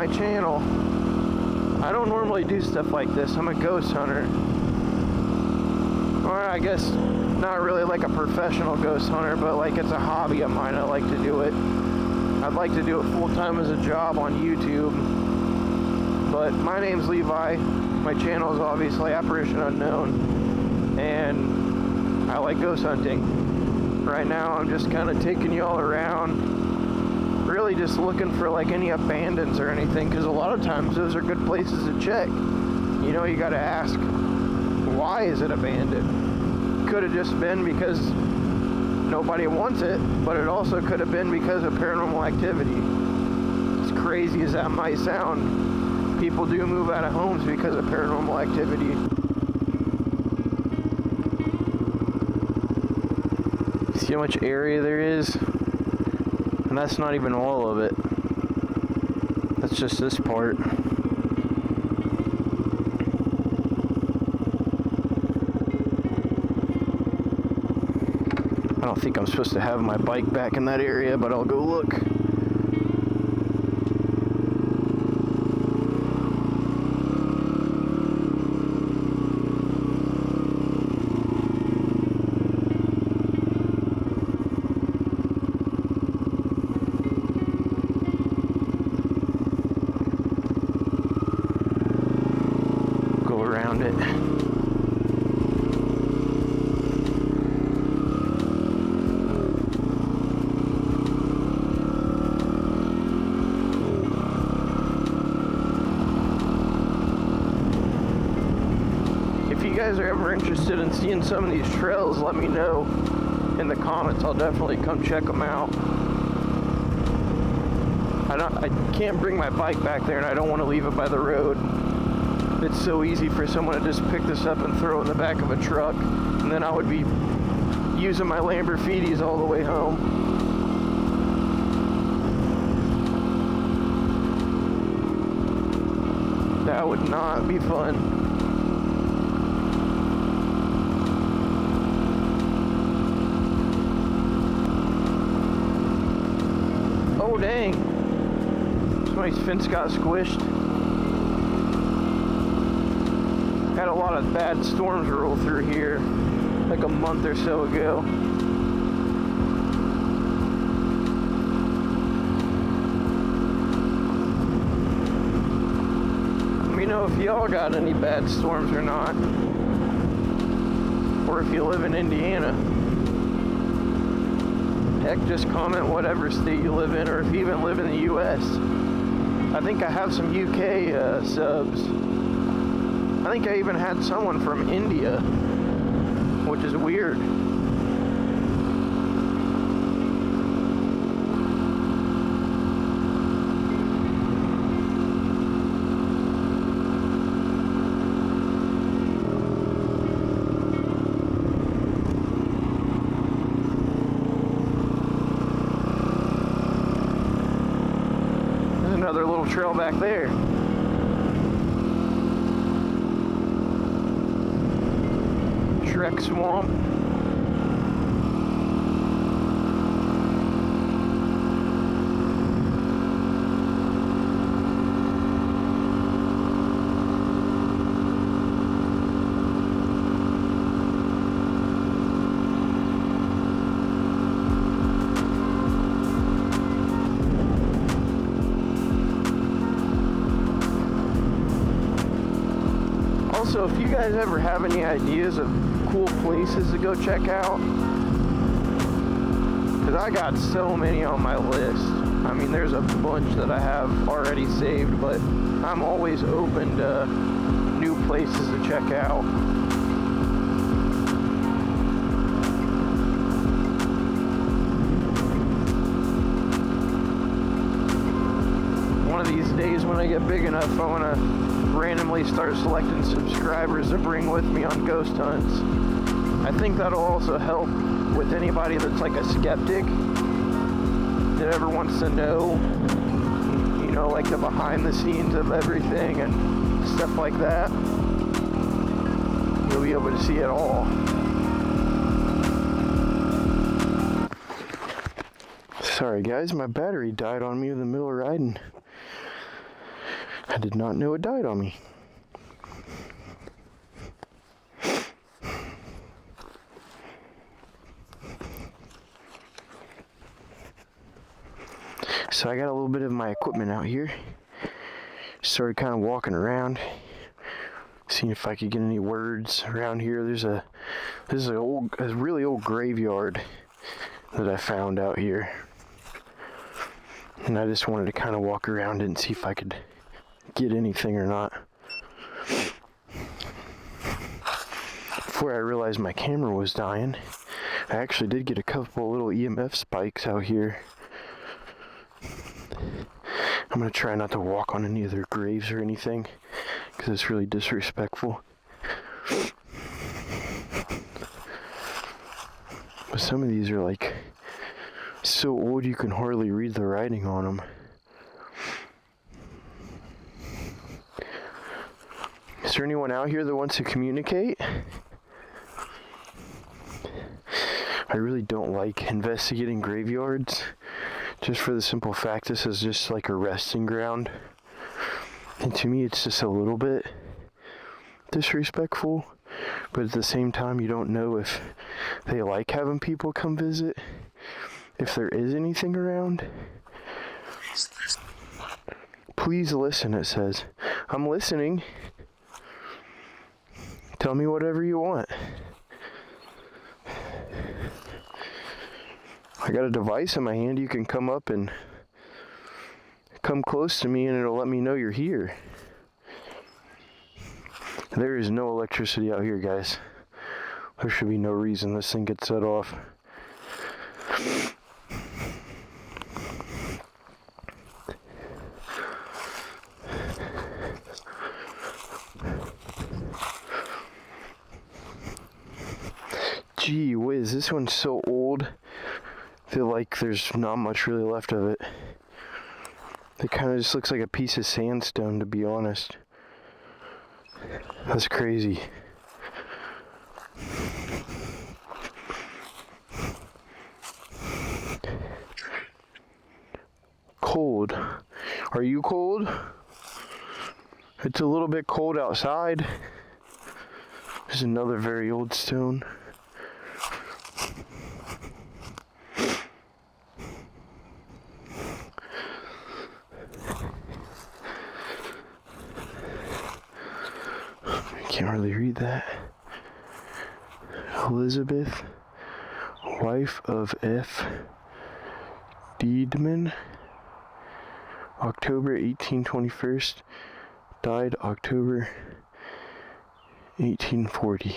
my channel, I don't normally do stuff like this. I'm a ghost hunter. Or I guess not really like a professional ghost hunter, but like it's a hobby of mine. I like to do it. I'd like to do it full-time as a job on YouTube. But my name's Levi. My channel is obviously Apparition Unknown. And I like ghost hunting. Right now I'm just kind of taking y'all around, really just looking for like any abandons or anything, because a lot of times those are good places to check. You know, you got to ask, why is it abandoned? Could have just been because nobody wants it, but it also could have been because of paranormal activity. As crazy as that might sound, people do move out of homes because of paranormal activity. See how much area there is? And that's not even all of it. That's just this part. I don't think I'm supposed to have my bike back in that area, but I'll go look. Go around it. If you guys are ever interested in seeing some of these trails, let me know in the comments. I'll definitely come check them out. I can't bring my bike back there, and I don't want to leave it by the road. It's so easy for someone to just pick this up and throw it in the back of a truck, and then I would be using my Lamborghinis all the way home. That would not be fun. Oh dang, somebody's fence got squished. Had a lot of bad storms roll through here like a month or so ago. Let me know if y'all got any bad storms or not, or if you live in Indiana. Heck, just comment whatever state you live in, or if you even live in the US. I think I have some UK subs. I think I even had someone from India, which is weird. There's another little trail back there. Shrek Swamp. Also, if you guys ever have any ideas of cool places to go check out, because I got so many on my list. I mean, there's a bunch that I have already saved, but I'm always open to new places to check out. One of these days when I get big enough, I want to randomly start selecting subscribers to bring with me on ghost hunts. I think that'll also help with anybody that's like a skeptic that ever wants to know, you know, like the behind the scenes of everything and stuff like that. You'll be able to see it all. Sorry guys, my battery died on me in the middle of riding. I did not know it died on me. So I got a little bit of my equipment out here. Started kind of walking around, seeing if I could get any words around here. This is a really old graveyard that I found out here. And I just wanted to kind of walk around it and see if I could get anything or not. Before I realized my camera was dying, I actually did get a couple little EMF spikes out here. I'm going to try not to walk on any of their graves or anything, because it's really disrespectful. But some of these are like so old you can hardly read the writing on them. Is there anyone out here that wants to communicate? I really don't like investigating graveyards, just for the simple fact this is just like a resting ground. And to me it's just a little bit disrespectful, but at the same time you don't know if they like having people come visit, if there is anything around. Please listen, it says. I'm listening. Tell me whatever you want. I got a device in my hand. You can come up and come close to me and it'll let me know you're here. There is no electricity out here, guys. There should be no reason this thing gets set off. Gee whiz, this one's so old. I feel like there's not much really left of it. It kind of just looks like a piece of sandstone, to be honest. That's crazy. Cold. Are you cold? It's a little bit cold outside. There's another very old stone. Can't really read that. Elizabeth, wife of F. Deedman, October 1821, died October 1840.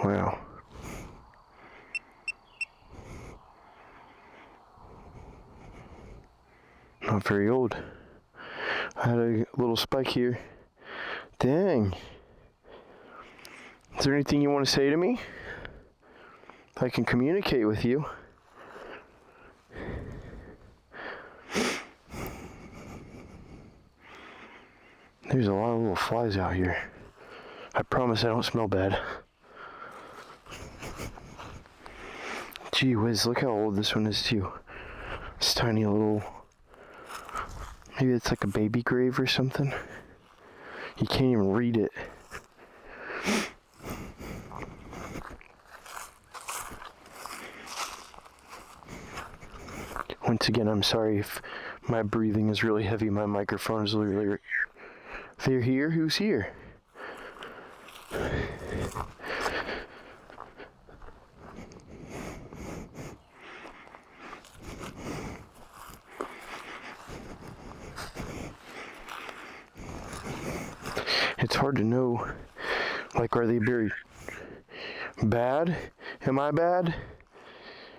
Wow. Not very old. I had a little spike here. Dang. Is there anything you want to say to me? I can communicate with you. There's a lot of little flies out here. I promise I don't smell bad. Gee whiz, look how old this one is too. This tiny little... Maybe it's like a baby grave or something. You can't even read it. Once again, I'm sorry if my breathing is really heavy. My microphone is really... They're here? Who's here? It's hard to know, like, are they buried bad? Am I bad?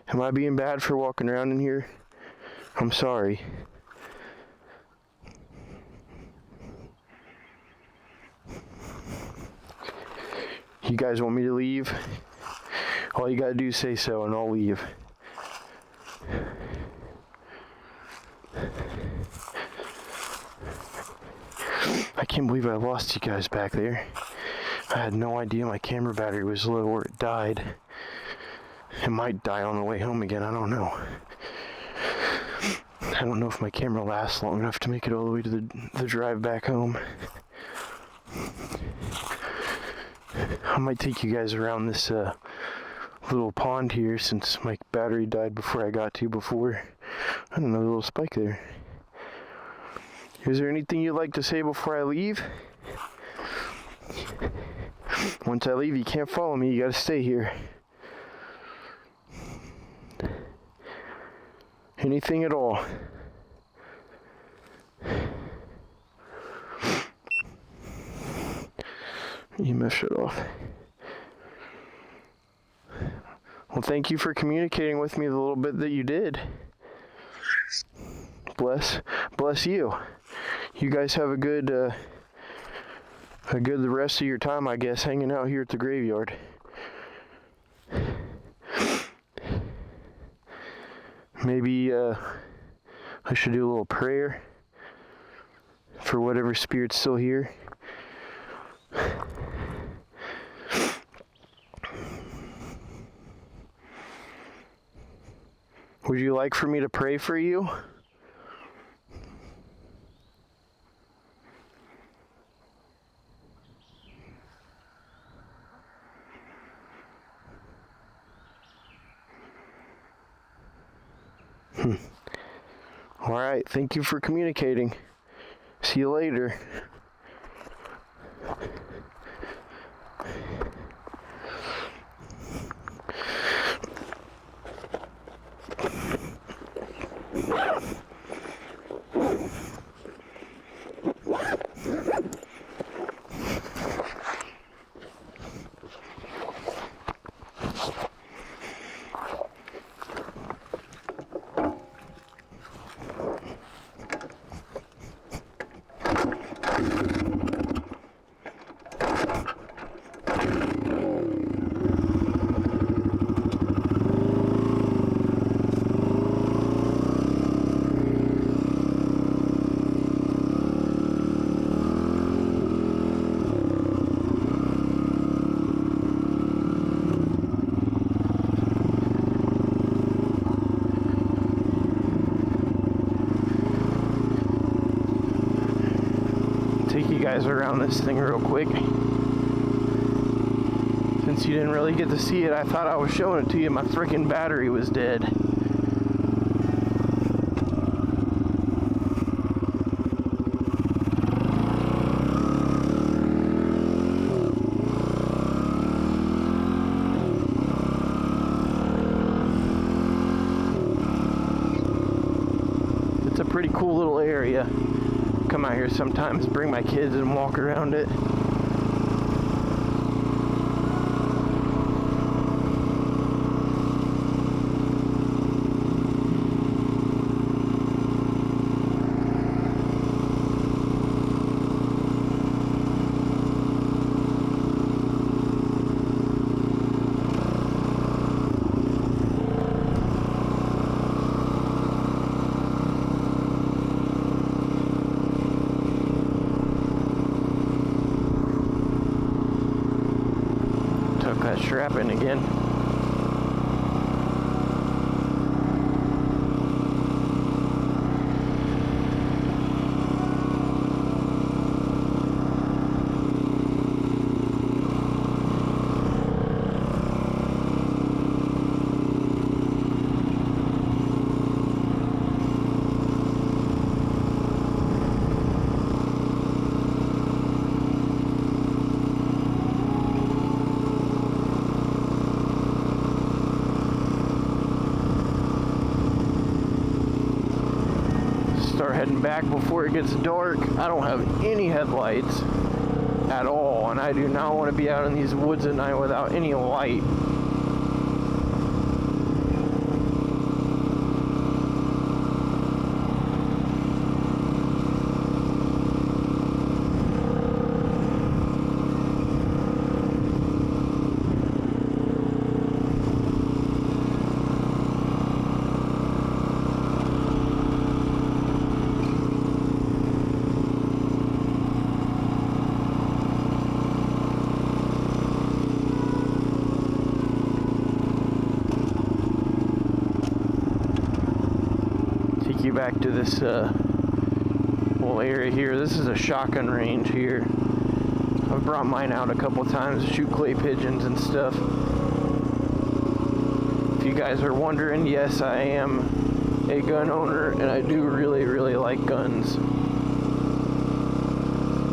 Am I being bad for walking around in here? I'm sorry. You guys want me to leave? All you gotta do is say so and I'll leave. I can't believe I lost you guys back there. I had no idea my camera battery was low or it died. It might die on the way home again, I don't know. I don't know if my camera lasts long enough to make it all the way to the drive back home. I might take you guys around this little pond here, since my battery died before I got to before. I don't know, a little spike there. Is there anything you'd like to say before I leave? Once I leave, you can't follow me. You gotta stay here. Anything at all? EMF shut off. Well, thank you for communicating with me the little bit that you did. Bless you. You guys have a good the rest of your time, I guess, hanging out here at the graveyard. Maybe I should do a little prayer for whatever spirit's still here. Would you like for me to pray for you? All right, thank you for communicating. See you later. Take you guys around this thing real quick. Since you didn't really get to see it, I thought I was showing it to you. My freaking battery was dead. It's a pretty cool little area. Come out here sometimes, bring my kids and walk around it. That strap in again. Heading back before it gets dark. I don't have any headlights at all, and I do not want to be out in these woods at night without any light. back to this whole area here. This is a shotgun range here. I've brought mine out a couple times to shoot clay pigeons and stuff. If you guys are wondering, yes, I am a gun owner, and I do really, really like guns.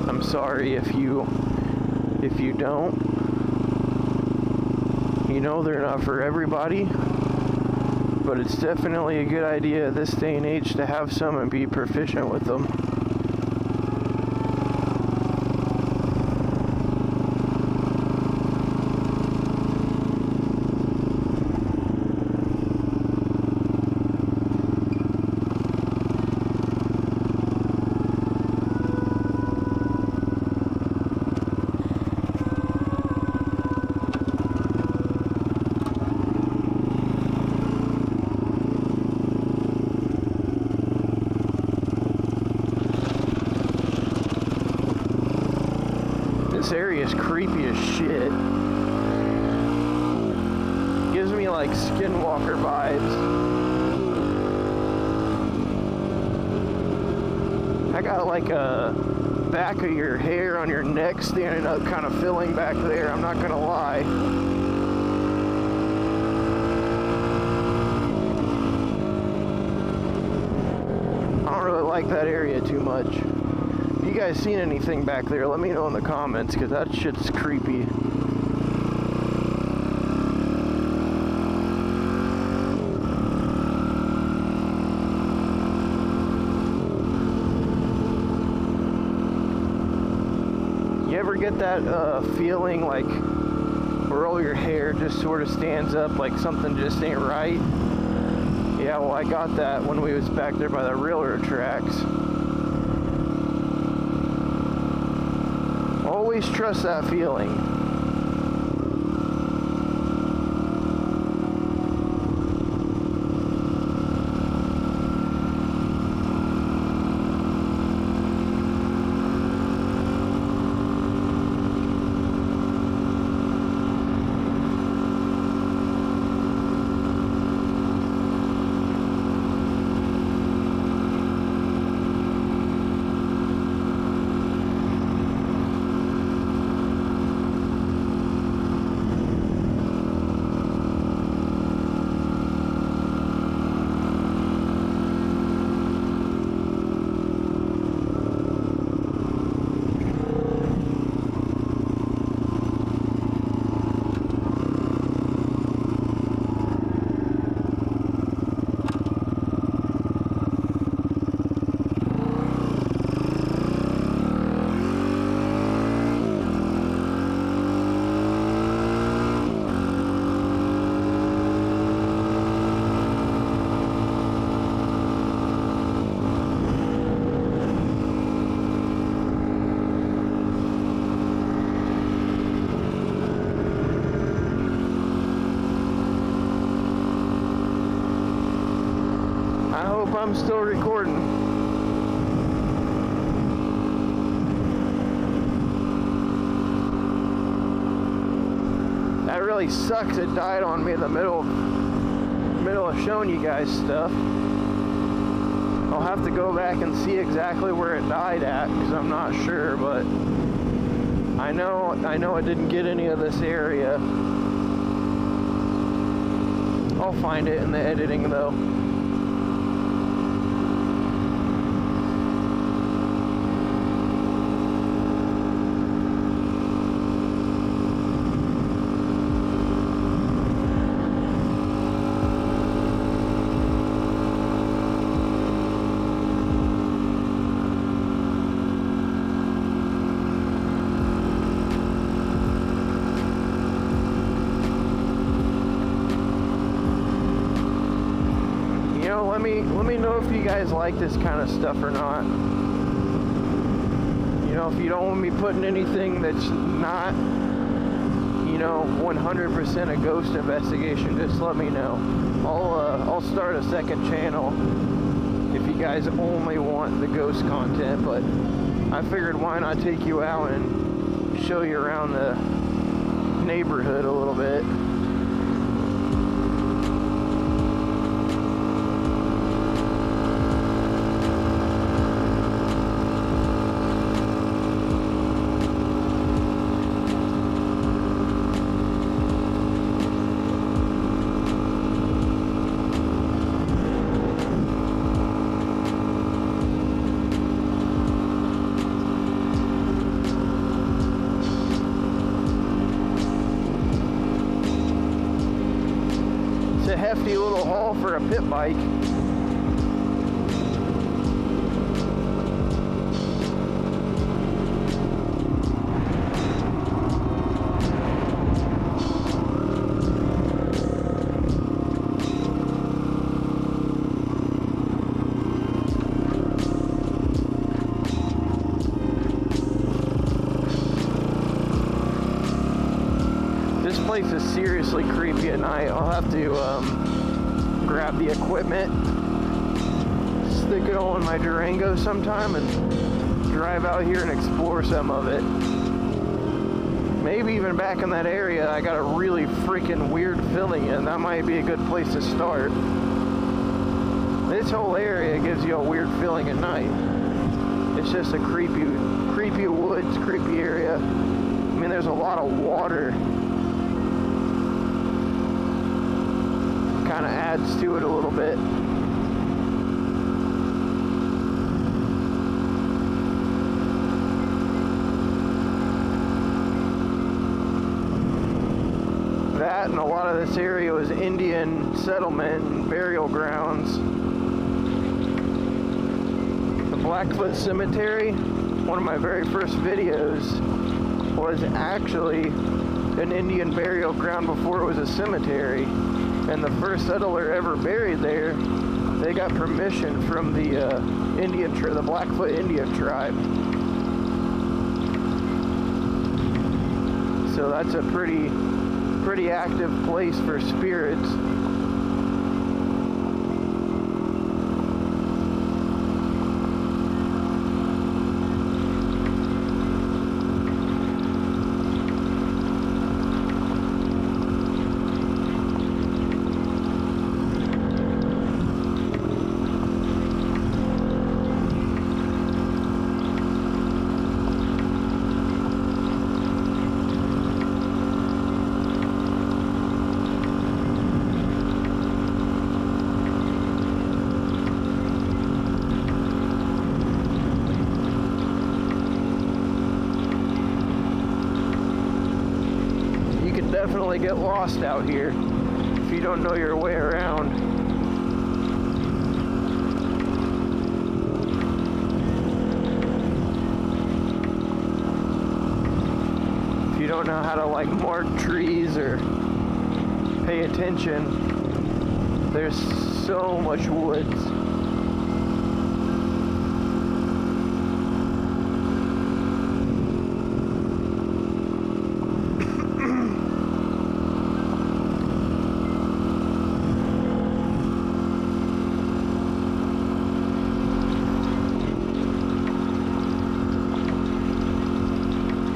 I'm sorry if you don't. You know, they're not for everybody, but it's definitely a good idea this day and age to have some and be proficient with them. This area is creepy as shit. Gives me like Skinwalker vibes. I got like a back of your hair on your neck standing up kind of feeling back there, I'm not gonna lie. I don't really like that area too much. If you guys seen anything back there, let me know in the comments, because that shit's creepy. You ever get that feeling like where all your hair just sort of stands up like something just ain't right? Yeah, well, I got that when we was back there by the railroad tracks. Always trust that feeling. I hope I'm still recording. That really sucks. It died on me in the middle of showing you guys stuff. I'll have to go back and see exactly where it died at, because I'm not sure, but I know it didn't get any of this area. I'll find it in the editing though. Let me know if you guys like this kind of stuff or not. You know, if you don't want me putting anything that's not, you know, 100% a ghost investigation, just let me know. I'll start a second channel if you guys only want the ghost content, but I figured why not take you out and show you around the neighborhood a little bit. hefty little haul for a pit bike. This place is seriously creepy at night. I'll have to grab the equipment, stick it all in my Durango sometime, and drive out here and explore some of it. Maybe even back in that area I got a really freaking weird feeling in. That might be a good place to start. This whole area gives you a weird feeling at night. It's just a creepy woods, creepy area. I mean, there's a lot of water. Kind of adds to it a little bit. That and a lot of this area was Indian settlement and burial grounds. The Blackfoot Cemetery, one of my very first videos, was actually an Indian burial ground before it was a cemetery. And the first settler ever buried there, they got permission from the the Blackfoot Indian tribe. So that's a pretty active place for spirits. Definitely get lost out here if you don't know your way around. If you don't know how to like mark trees or pay attention, there's so much woods.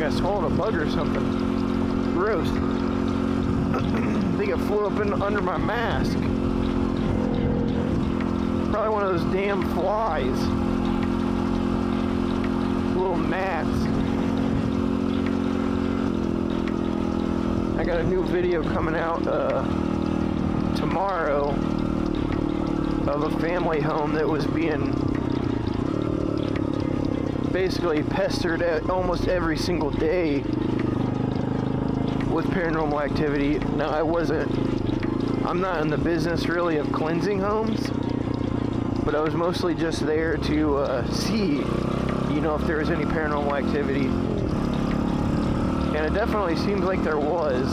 Swallowed a bug or something. Gross. I think it flew up under my mask. Probably one of those damn flies. Little gnats. I got a new video coming out tomorrow of a family home that was being basically pestered almost every single day with paranormal activity. Now, I'm not in the business really of cleansing homes, but I was mostly just there to see, if there was any paranormal activity. And it definitely seems like there was.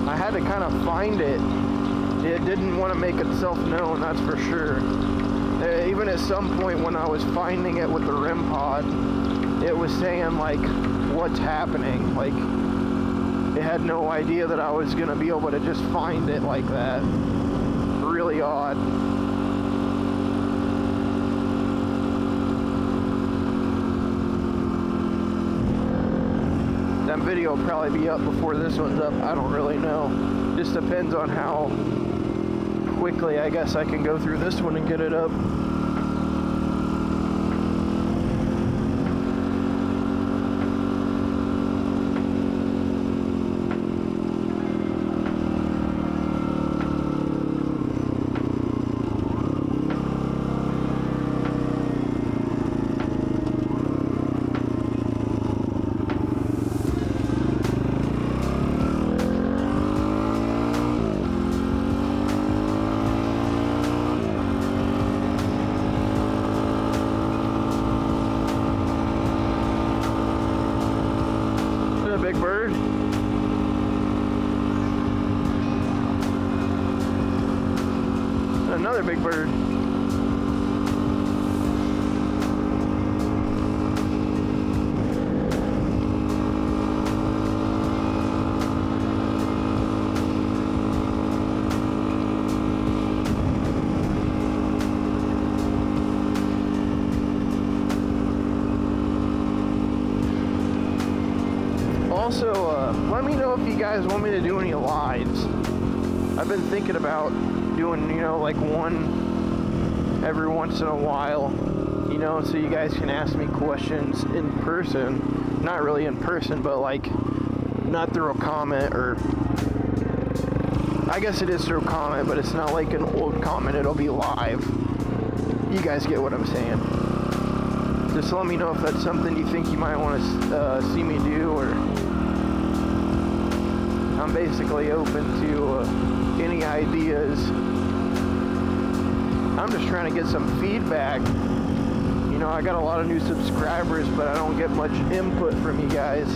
I had to kind of find it. It didn't want to make itself known, that's for sure. Even at some point when I was finding it with the REM pod, it was saying like, what's happening? Like, it had no idea that I was going to be able to just find it like that. Really odd. That video will probably be up before this one's up. I don't really know. Just depends on how quickly I guess I can go through this one and get it up. big bird. Another big bird. Also, let me know if you guys want me to do any lives. I've been thinking about doing, you know, like one every once in a while, you know, so you guys can ask me questions in person. Not really in person, but like not through a comment, or I guess it is through a comment, but it's not like an old comment, it'll be live. You guys get what I'm saying. Just let me know if that's something you think you might want to see me do, or I'm basically open to any ideas. I'm just trying to get some feedback. You know, I got a lot of new subscribers, but I don't get much input from you guys.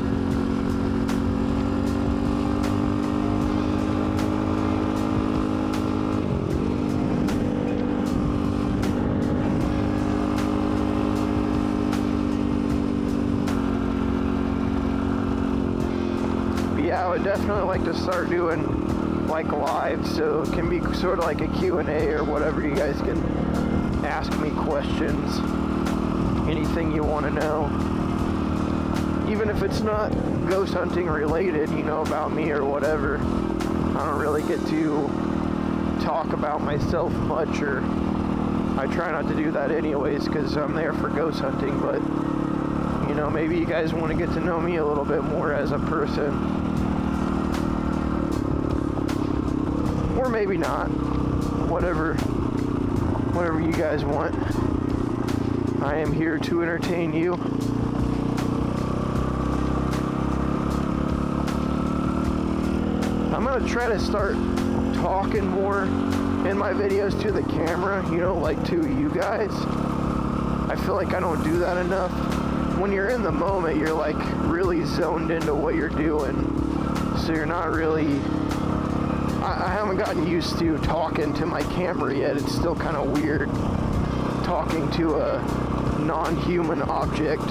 Yeah, I would definitely like to start doing like live, so it can be sort of like a Q&A or whatever. You guys can ask me questions, anything you want to know, even if it's not ghost hunting related, you know, about me or whatever. I don't really get to talk about myself much, or I try not to do that anyways because I'm there for ghost hunting. But you know, maybe you guys want to get to know me a little bit more as a person. Or maybe not. Whatever you guys want. I am here to entertain you. I'm gonna try to start talking more in my videos to the camera, you know, like to you guys. I feel like I don't do that enough. When you're in the moment, you're like really zoned into what you're doing. So you're not really... I haven't gotten used to talking to my camera yet. It's still kind of weird talking to a non-human object.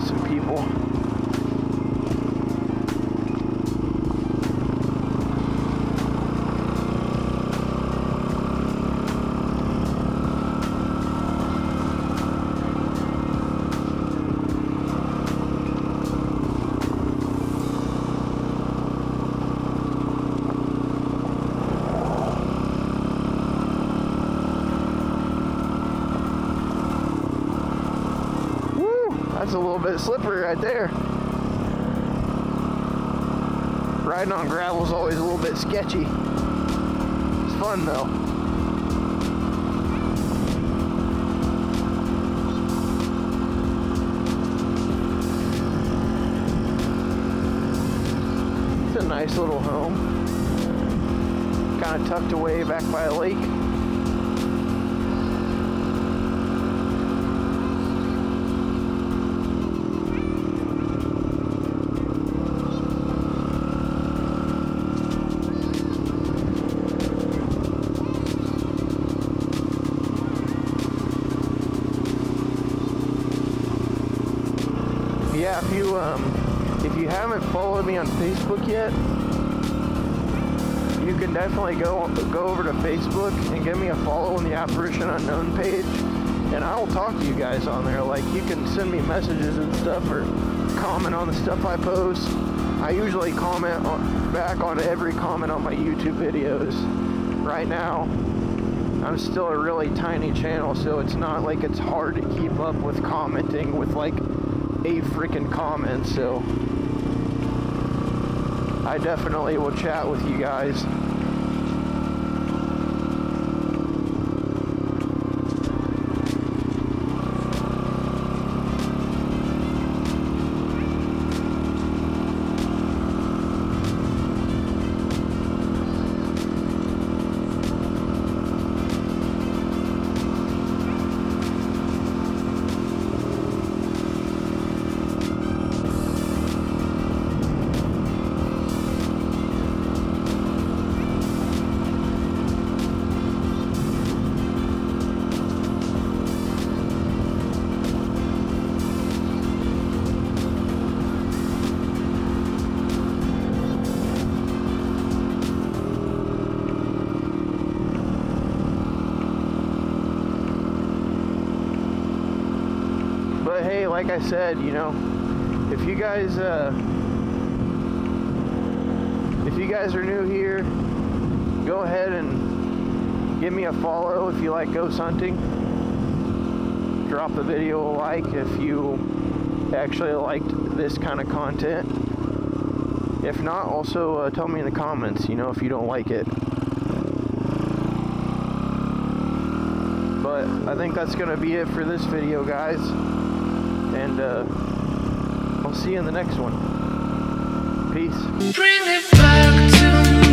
Some people. That's a little bit slippery right there. Riding on gravel is always a little bit sketchy. It's fun though. It's a nice little home. Kind of tucked away back by a lake. Yeah, if you haven't followed me on Facebook yet, you can definitely go over to Facebook and give me a follow on the Apparition Unknown page, and I will talk to you guys on there. Like, you can send me messages and stuff, or comment on the stuff I post. I usually comment back on every comment on my YouTube videos. Right now, I'm still a really tiny channel, so it's not like it's hard to keep up with commenting with like 8 freaking comments, so I definitely will chat with you guys. like I said, you know, if you guys are new here, go ahead and give me a follow if you like ghost hunting. Drop the video a like if you actually liked this kind of content. If not, also tell me in the comments, you know, if you don't like it. But I think that's going to be it for this video, guys. And I'll see you in the next one. Peace. Bring it back to me.